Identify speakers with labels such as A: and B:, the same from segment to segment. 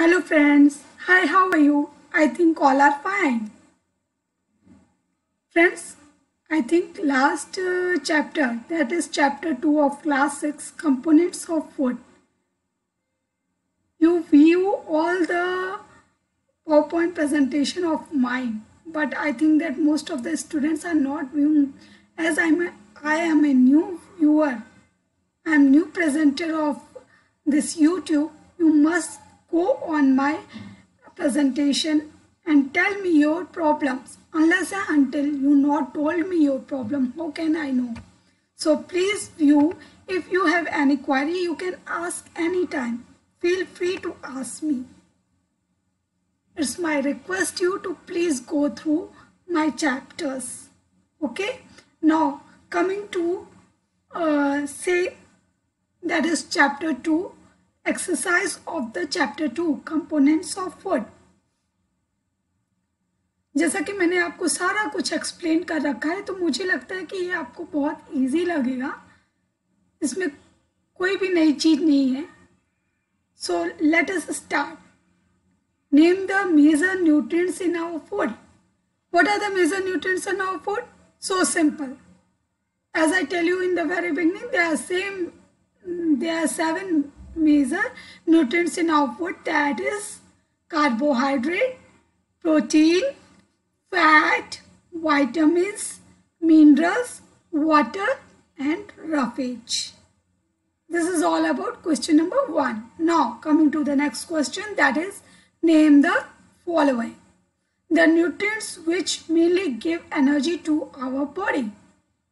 A: Hello friends. Hi, how are you? I think all are fine. Friends, I think last chapter, that is chapter 2 of class 6, components of food. You view all the PowerPoint presentation of mine, but I think that most of the students are not viewing, as I am a new viewer. I am new presenter of this YouTube. You must go on my presentation and tell me your problems. Unless and until you not told me your problem, how can I know? So please view. If you have any query, you can ask anytime. Feel free to ask me. It's my request you to please go through my chapters. Okay. Now coming to that is chapter 2, exercise of the chapter 2, components of food. जैसा कि मैंने आपको सारा कुछ explain कर रखा है, तो मुझे लगता है कि ये आपको बहुत इजी लगेगा. इसमें कोई भी नई चीज नहीं है. So let us start. Name the major nutrients in our food. What are the major nutrients in our food? So simple. As I tell you in the very beginning, there are 7 major nutrients in our food. That is carbohydrate, protein, fat, vitamins, minerals, water and roughage. This is all about question number 1. Now coming to the next question, that is name the following. The nutrients which mainly give energy to our body.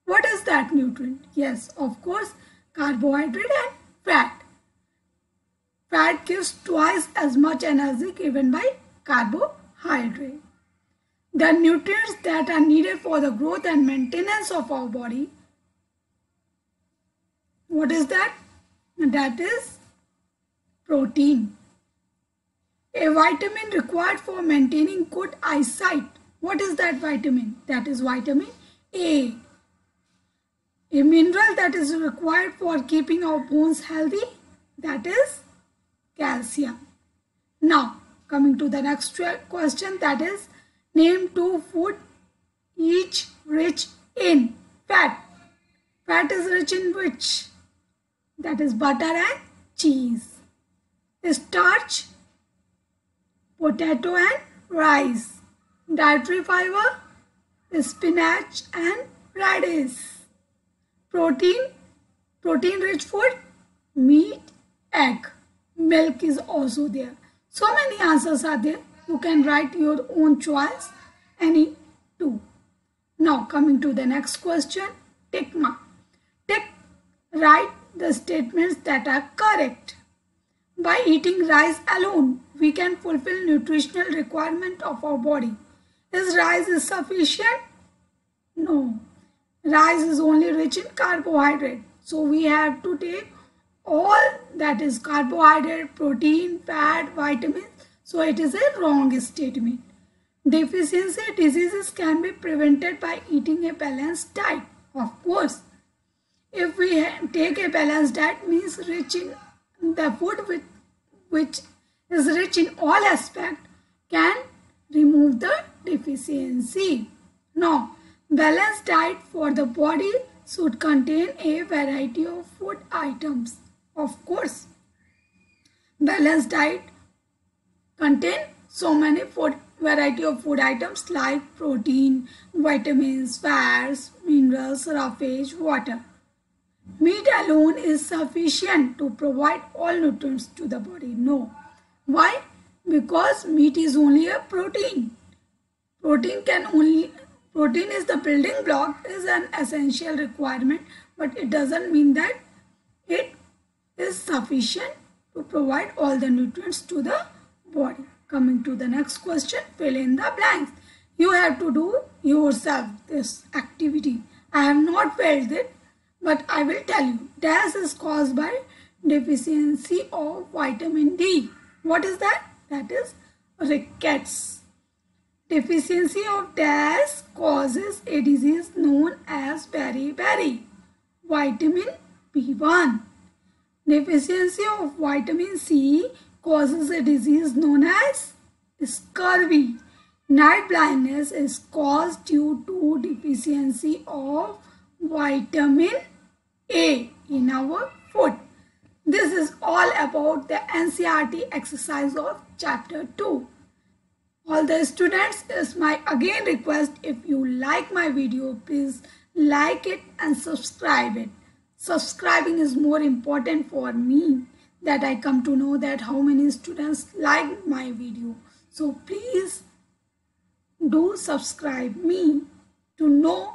A: What is that nutrient? Yes, of course, carbohydrate and fat. Fat gives twice as much energy given by carbohydrate. The nutrients that are needed for the growth and maintenance of our body. What is that? That is protein. A vitamin required for maintaining good eyesight. What is that vitamin? That is vitamin A. A mineral that is required for keeping our bones healthy, that is calcium. Now coming to the next question, that is name 2 food each rich in fat. Fat is rich in which? That is butter and cheese. Starch, potato and rice. Dietary fiber, spinach and radish. Protein rich food, meat, egg. Milk is also there. So many answers are there. You can write your own choice, any two. Now coming to the next question, tick mark. Write the statements that are correct. By eating rice alone, we can fulfill nutritional requirement of our body. Is rice sufficient? No. Rice is only rich in carbohydrate. So we have to take all, that is carbohydrate, protein, fat, vitamins. So it is a wrong statement. Deficiency diseases can be prevented by eating a balanced diet. Of course, if we take a balanced diet, means rich in the food which is rich in all aspects, can remove the deficiency. Now, balanced diet for the body should contain a variety of food items. Of course, balanced diet contain so many variety of food items like protein, vitamins, fats, minerals, roughage, water. Meat alone is sufficient to provide all nutrients to the body. No. Why? Because meat is only a protein. Protein is the building block, is an essential requirement, but it doesn't mean that it is sufficient to provide all the nutrients to the body. Coming to the next question, fill in the blanks. You have to do yourself this activity. I have not filled it, but I will tell you. Dash is caused by deficiency of vitamin D. What is that? That is rickets. Deficiency of dash causes a disease known as beriberi. Vitamin B1. Deficiency of vitamin C causes a disease known as scurvy. Night blindness is caused due to deficiency of vitamin A in our food. This is all about the NCERT exercise of chapter 2. All the students, is my again request, if you like my video, please like it and subscribe it. Subscribing is more important for me, that I come to know that how many students like my video. So please do subscribe me to know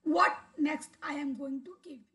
A: what next I am going to give.